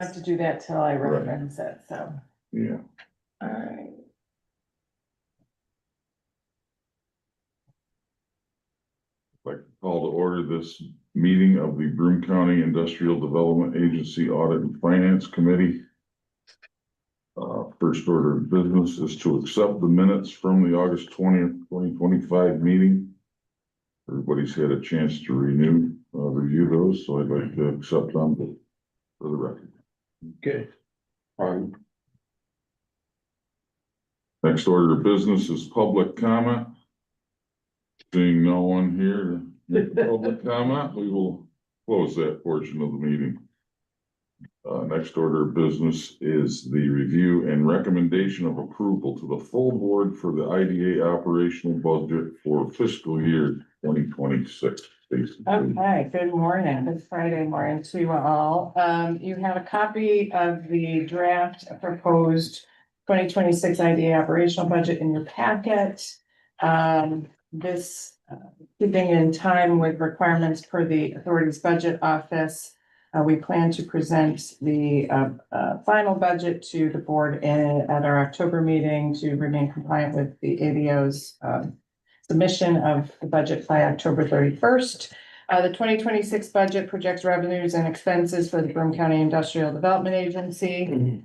have to do that till I Right. reference it, so. Yeah. All right. I'd like to call to order this meeting of the Broome County Industrial Development Agency Audit and Finance Committee. First order of business is to accept the minutes from the August 20th, 2025 meeting. Everybody's had a chance to review those, so I'd like to accept them for the record. Okay. Next order of business is public comment. Seeing no one here to make a public comment, we will close that portion of the meeting. Next order of business is the review and recommendation of approval to the full board for the IDA operational budget for fiscal year 2026. Okay, good morning. It's Friday morning to you all. You have a copy of the draft proposed 2026 IDA operational budget in your packet. This keeping in time with requirements per the authority's budget office. We plan to present the final budget to the board at our October meeting to remain compliant with the ADO's submission of the budget by October 31st. The 2026 budget projects revenues and expenses for the Broome County Industrial Development Agency.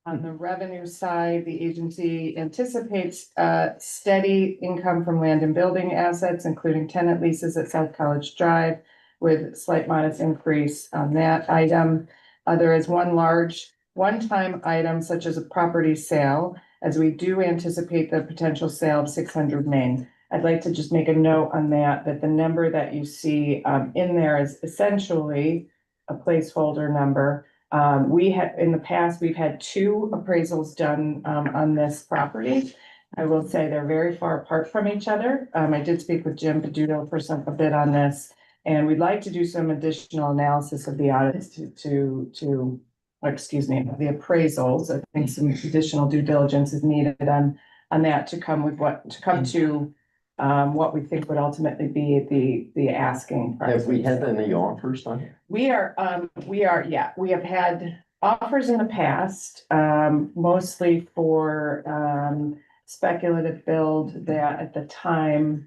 On the revenue side, the agency anticipates steady income from land and building assets, including tenant leases at South College Drive, with slight modest increase on that item. There is one large one-time item such as a property sale, as we do anticipate the potential sale of 600 Main. I'd like to just make a note on that the number that you see in there is essentially a placeholder number. In the past, we've had 2 appraisals done on this property. I will say they're very far apart from each other. I did speak with Jim Peduto for a bit on this. And we'd like to do some additional analysis of the audits the appraisals. I think some additional due diligence is needed on that to come to what we think would ultimately be the asking price. Have we had any offers on it? We have had offers in the past, mostly for speculative build that at the time,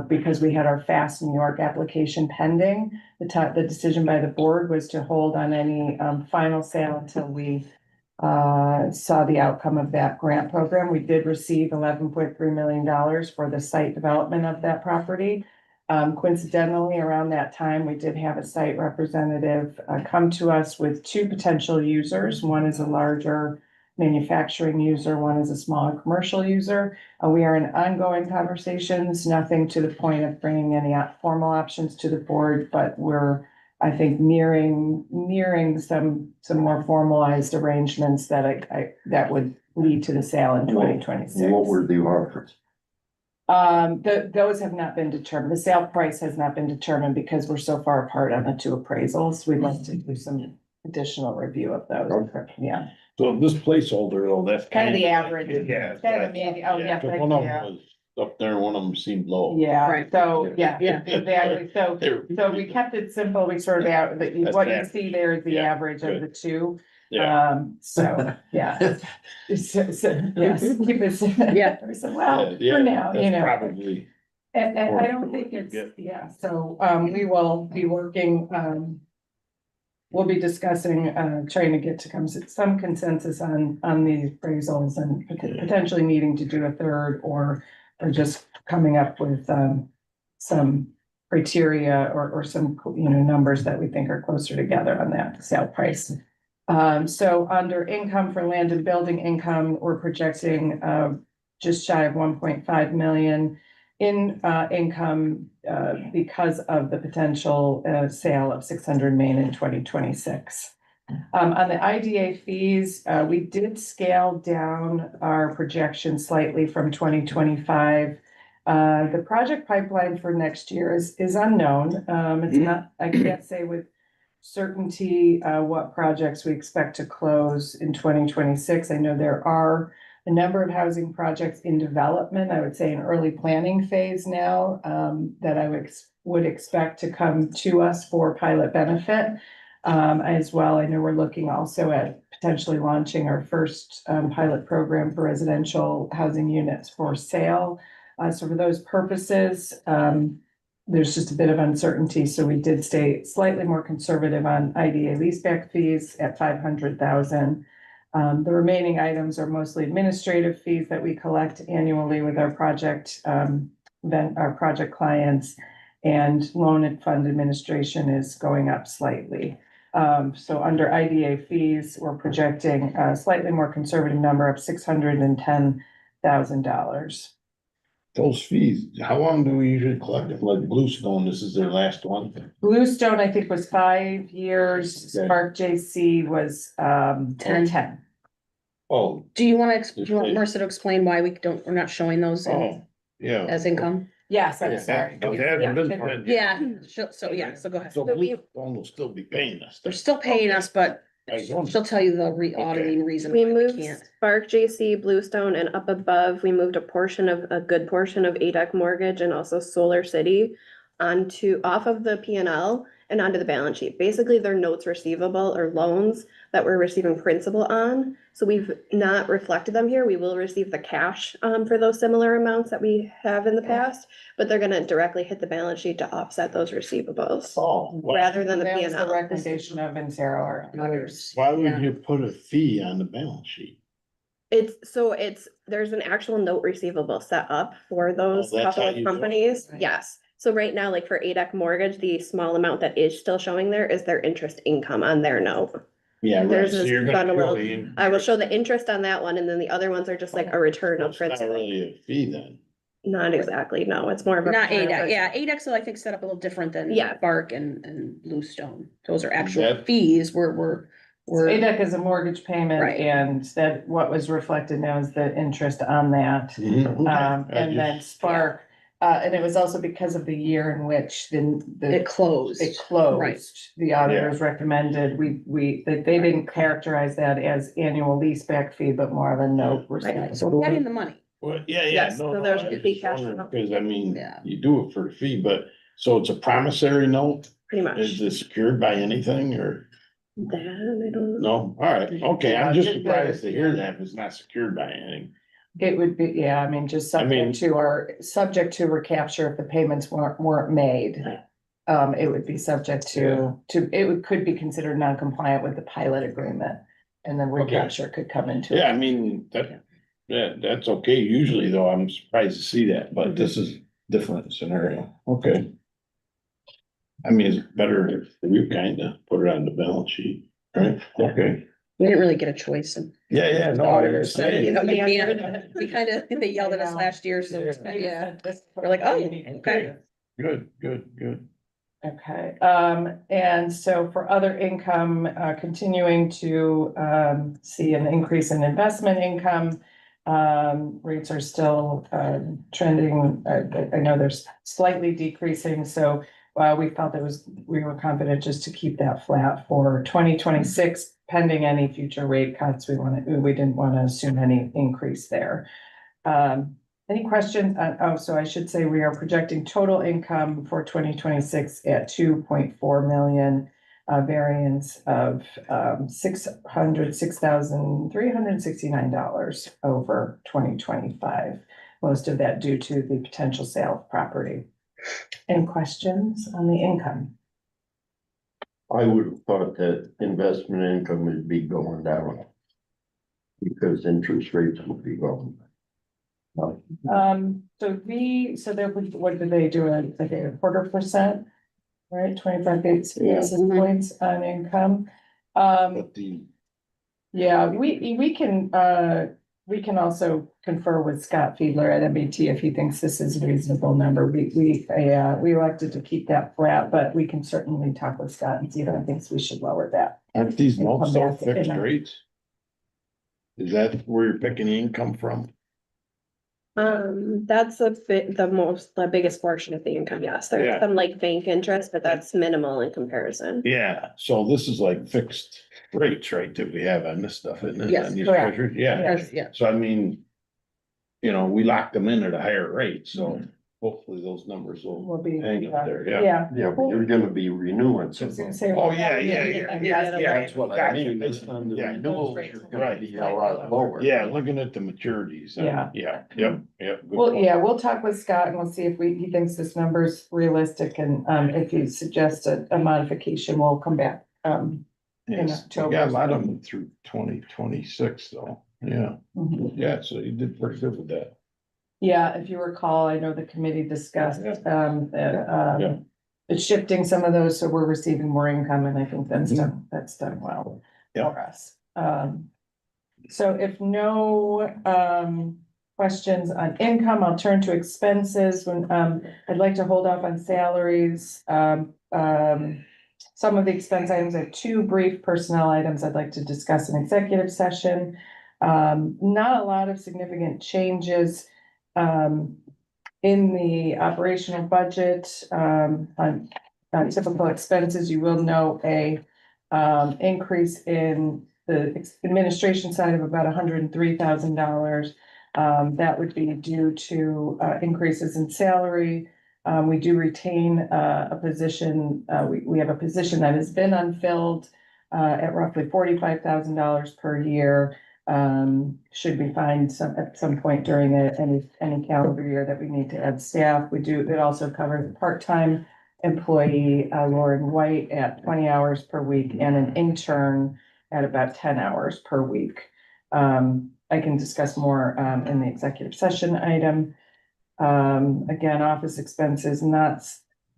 because we had our Fast New York application pending, the decision by the board was to hold on any final sale until we saw the outcome of that grant program. We did receive $11.3 million for the site development of that property. Coincidentally, around that time, we did have a site representative come to us with 2 potential users. One is a larger manufacturing user, one is a smaller commercial user. We are in ongoing conversations, nothing to the point of bringing any formal options to the board, but we're, I think, nearing some more formalized arrangements that would lead to the sale in 2026. What were the offers? Those have not been determined. The sale price has not been determined because we're so far apart on the 2 appraisals. We'd like to do some additional review of those. Okay. Yeah, So this placeholder, though, that's kind of the average. Yeah. Kind of a median. Oh, yeah. Cause one of them was up there, one of them seemed low. Yeah, Right. so, Yeah. exactly. So we kept it simple. We sort of what you see there is the Yeah, average of the 2. Yeah. So, yeah. So, yes, keep it. Yeah. We said, well, Yeah, for now, that's you know. Probably. And I Or don't what think you it's, get. yeah, so, we will be working, we'll be discussing, trying to get to some consensus on these appraisals and potentially needing to do a third or just coming up with, some criteria or some, numbers that we think are closer together on that sale price. So under income for land and building income, we're projecting, just shy of 1.5 million in income because of the potential sale of 600 Main in 2026. On the IDA fees, we did scale down our projection slightly from 2025. The project pipeline for next year is unknown. It's not, I can't say with certainty what projects we expect to close in 2026. I know there are a number of housing projects in development, I would say in early planning phase now, that I would expect to come to us for pilot benefit. As well. I know we're looking also at potentially launching our first pilot program for residential housing units for sale. So for those purposes, there's just a bit of uncertainty, so we did stay slightly more conservative on IDA leaseback fees at 500,000. The remaining items are mostly administrative fees that we collect annually with our project, our project clients, and loan and fund administration is going up slightly. So under IDA fees, we're projecting a slightly more conservative number of $610,000. Those fees, how long do we usually collect them? Like Bluestone, this is their last one? Bluestone, I think, was 5 years. Okay. Spark JC was 10. Oh, Do you want Marissa to explain why we're not showing those oh, yeah. as income? Yes, I'm Yeah, sorry. that hasn't been spent. Yeah, so go ahead. So Bluestone will still be paying us. They're still paying us, but I was wondering. she'll tell you the re-auditing reason We why we moved can't. Spark JC, Bluestone, and up above, we moved a good portion of ADEC mortgage and also Solar City off of the P&L and onto the balance sheet. Basically, they're notes receivable or loans that we're receiving principal on. So we've not reflected them here. We will receive the cash for those similar amounts that we have in the past, but they're gonna directly hit the balance sheet to offset those receiveables Oh, why, rather than the That was the P&L. recommendation of Vincero, our others. why would Yeah. you put a fee on the balance sheet? There's an actual note receivable set up for those Oh, that's couple how of you do it? companies, Right. yes. So right now, like for ADEC mortgage, the small amount that is still showing there is their interest income on their note. Yeah, right, There's so this you're gonna bundle show of- the. I will show the interest on that one, and then the other ones are just like a return of It's not principal. really a fee then. Not exactly, no, it's more of a. Not return of ADEC, yeah, principal. ADEC, so I think set up a little different than Yeah. Bark and Bluestone. Those are actual That- fees, we're, ADEC is a mortgage payment, Right. and that what was reflected now is the interest on that. And then Spark, and it was also because of the year in which it it closed. closed. The auditors recommended that they didn't characterize that as annual leaseback fee, but more of a note Right, receivable. so we're getting the money. Well, yeah, Yes, no, so no, there's I the was fee just cash wondering, out. cause I mean, Yeah. you do it for the fee, but, so it's a promissory note? Pretty Is much. it secured by anything or? That, I don't know. No, alright, okay, I'm Yeah, just it- surprised to hear that if it's not secured by anything. It would be, yeah, I mean, just I mean- subject to recapture if the payments weren't made. It would be subject could be considered non-compliant with the pilot agreement. And then Okay. recapture could come into it. Yeah, I mean, that's okay, usually though, I'm surprised to see that, but this is different scenario, okay. I mean, it's better for you kinda put it on the balance sheet, right? Okay. We didn't really get a choice and Yeah, the no, I auditors said, you know, understand. you can't, we kind of, they yelled at us last year, so, yeah. We're like, oh, okay. Good. Okay, and so for other income, continuing to, see an increase in investment income. Rates are still, trending, I know they're slightly decreasing, so, we felt we were confident just to keep that flat for 2026, pending any future rate cuts. We didn't want to assume any increase there. Any questions? So I should say we are projecting total income for 2026 at 2.4 million, variance of $606,369 over 2025. Most of that due to the potential sale of property. Any questions on the income? I would have thought that investment income would be going down. Because interest rates would be going. So what do they do? Like a 0.25%? Right, 25 basis points on income. But Yeah, we can also confer with Scott Fiedler at MBT if he thinks this is a reasonable number. We elected to keep that flat, but we can certainly talk with Scott and see if he thinks we should lower that. aren't these And notes come all back fixed in a- rates? Is that where you're picking the income from? That's the biggest portion of the income, yes. Yeah. There's some like bank interest, but that's minimal in comparison. Yeah, so this is like fixed rates, right, that we have on this stuff, isn't it? Yes, On these correct. treasuries? Yeah, Yeah. so I mean, we locked them in at a higher rate, so hopefully those numbers will Will be, hang up there, yeah. yeah. Yeah, but you're gonna be renewing I was some. gonna say. Oh, yeah. That's what I mean, based on the Yeah. renewals, you're gonna be a lot lower. Yeah, looking at the maturities. Yeah. Yep. Good Well, point. yeah, we'll talk with Scott and we'll see if he thinks this number's realistic and, if he suggests a modification, we'll come back. Yes, you October. got a lot of them through 2026 though, yeah, Mhm. yeah, so you did pretty good with that. Yeah, if you recall, I know the committee discussed, Yeah. it's shifting some of those, so we're receiving more income and I think that's done well Yeah. for us. So if no, questions on income, I'll turn to expenses when, I'd like to hold off on salaries. Some of the expense items, I have two brief personnel items I'd like to discuss in executive session. Not a lot of significant changes, in the operational budget, on typical expenses, you will note a, increase in the administration side of about $103,000. That would be due to, increases in salary. We do retain, a position, we have a position that has been unfilled, at roughly $45,000 per year. Should we find at some point during any calendar year that we need to add staff, it also covers a part-time employee, Lauren White at 20 hours per week and an intern at about 10 hours per week. I can discuss more, in the executive session item. Again, office expenses,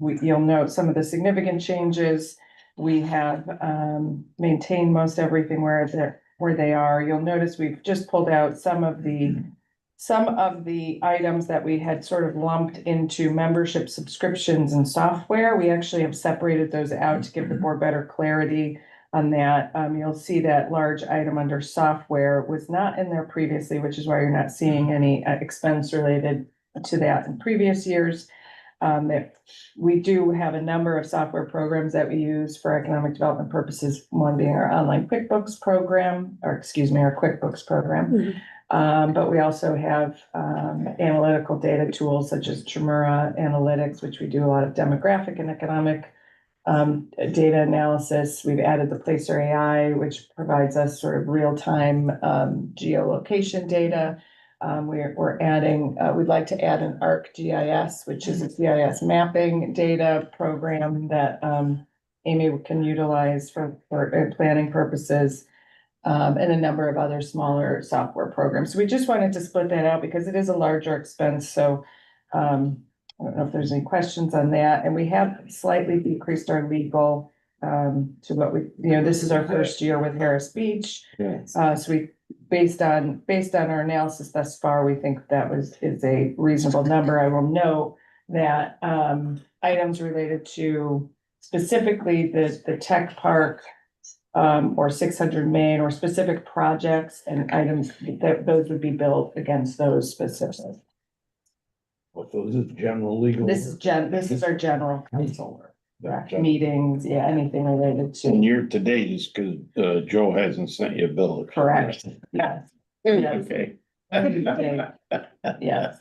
you'll note some of the significant changes. We have, maintained most everything where they are. You'll notice we've just pulled out some of the items that we had sort of lumped into membership subscriptions and software. We actually have separated those out to give the board better clarity on that. You'll see that large item under software was not in there previously, which is why you're not seeing any expense related to that in previous years. That we do have a number of software programs that we use for economic development purposes, one being our online QuickBooks program, our QuickBooks program. But we also have, analytical data tools such as Tremura Analytics, which we do a lot of demographic and economic, data analysis. We've added the Placer AI, which provides us sort of real-time, geolocation data. We'd like to add an ArcGIS, which is a GIS mapping data program that, Amy can utilize for planning purposes. And a number of other smaller software programs. So we just wanted to split that out because it is a larger expense, so, I don't know if there's any questions on that, and we have slightly decreased our legal, to what this is our first year with Harris Beach. So based on our analysis thus far, we think is a reasonable number. I will note that, items related to specifically the tech park, or 600 Main or specific projects and items that those would be built against those specific. Well, so this is general legal. This is our general counsel, meetings, anything related And to. year to date is because, Joe hasn't sent you a bill. Correct, yes. Yes. Okay. Yes.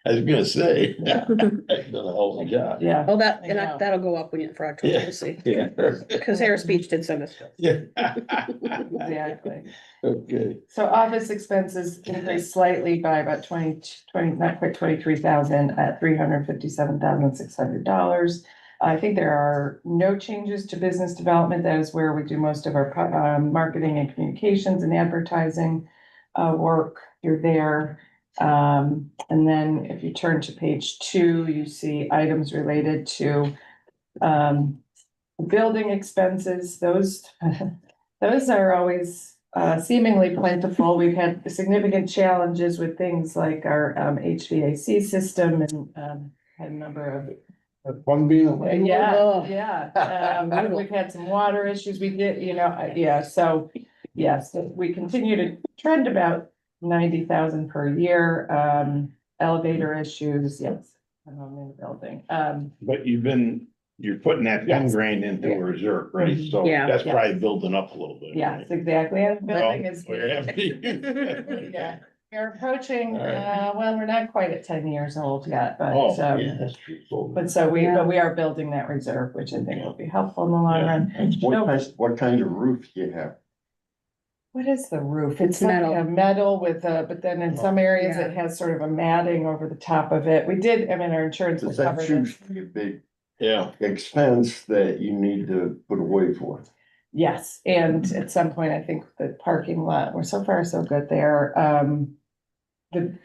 I was gonna say. Done a hell of a job. Yeah. Oh, I know. that'll go up for October, we'll see. Yeah. Because Harris Beach did send us. Yeah. Exactly. Okay. So office expenses increased slightly by about 23,000 at $357,600. I think there are no changes to business development. That is where we do most of our marketing and communications and advertising work. You're there. And then if you turn to page 2, you see items related to building expenses. Those are always seemingly plentiful. We've had significant challenges with things like our HVAC system and had a number of. One being. We've had some water issues. We did, so yes, we continue to trend about 90,000 per year. Elevator issues, yes, I'm in the building. But you're putting that 10 Yes. grand into a reserve, right? Mhm. So Yeah. that's Yeah. probably building up a little bit. Yes, right? exactly. And the building Well, is. we're happy. Yeah, We're approaching, All right. well, we're not quite at 10 years old yet, Oh, but, yeah, that's true. So- but we are building that reserve, which I think will be helpful in the long Yeah. run. What kind of roof do you have? What is the roof? It's It's like metal. a metal with but then in some areas it has sort of a matting over the top of it. Our insurance will Cause that's cover this. usually a big Yeah, expense that you need to put away for. Yes, and at some point, I think the parking lot, we're so far so good there.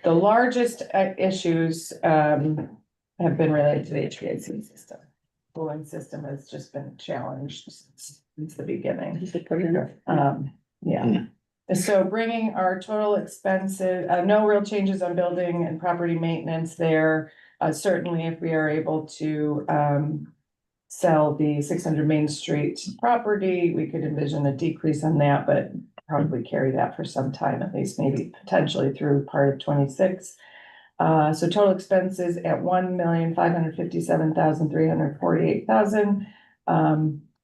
The largest issues have been related to the HVAC system. Cooling system has just been challenged since the beginning. Yeah. So bringing our total expenses, no real changes on building and property maintenance there. Certainly if we are able to sell the 600 Main Street property, we could envision a decrease on that, but probably carry that for some time, at least maybe potentially through part of 26. So total expenses at 1,557,348,000,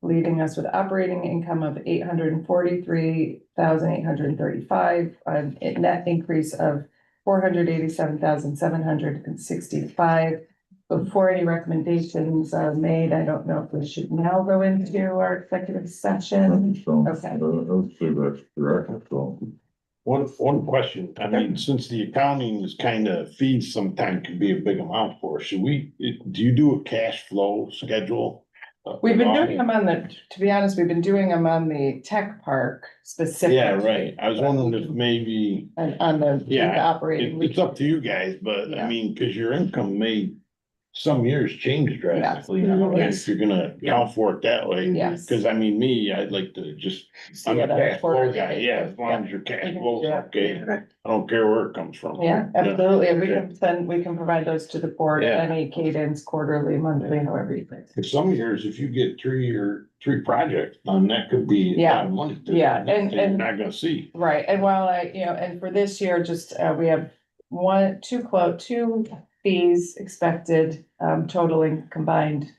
leaving us with operating income of 843,835, a net increase of 487,765. Before any recommendations are made, I don't know if we should now go into our executive session. So, Okay. I would say that's correct, so. one question, I mean, since the accounting is kind of fees sometimes can be a big amount for us, do you do a cash flow schedule? We've been doing them to be honest, we've been doing them on the tech park specifically. Yeah, right, I was wondering if maybe, And on the Yeah, operating. it's up to you guys, but I Yeah. mean, cause your income may some years change drastically. Yeah. And if you're gonna account for it that way. Yes. Cause I mean, I'd like to just, See I'm a it on a cash flow quarterly guy, yeah, as long basis. as your cash Yeah. flow's Yeah. okay, I don't care where it comes from. Yeah, absolutely. And Okay. we can provide those to the board at Yeah. any cadence, quarterly, monthly, however you think. Cause some years, if you get three projects done, that could be a lot of money. Yeah, that you're and- not gonna see. Right, and while and for this year, just, we have two fees expected, totaling combined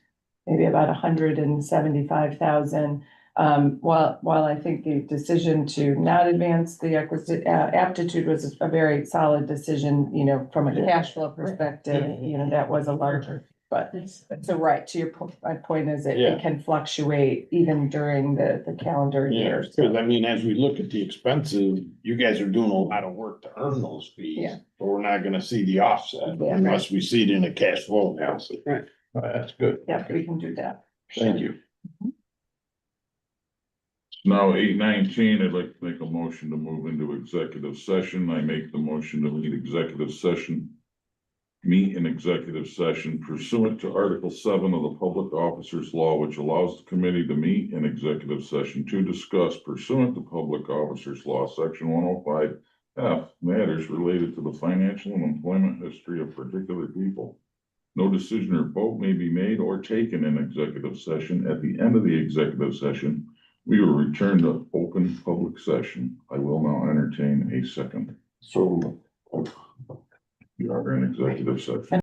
maybe about 175,000. While I think the decision to not advance the aptitude was a very solid decision, from a cash flow perspective, that was a larger. But so right, to your point, my point is Yeah. it can fluctuate even during the calendar Yeah, year. cause I mean, as we look at the expenses, you guys are doing a lot of work to earn those fees. Yeah. But we're not gonna see the offset Yeah. unless we see it in a cash flow analysis. Right. That's good. Yeah, we can do that. Thank you. Now 8:19, I'd like to make a motion to move into executive session. I make the motion to meet in executive session pursuant to Article 7 of the Public Officers Law, which allows the committee to meet in executive session to discuss pursuant to Public Officers Law, Section 105F, matters related to the financial and employment history of particular people. No decision or vote may be made or taken in executive session. At the end of the executive session, we will return to open public session. I will now entertain a second. So We are in executive session.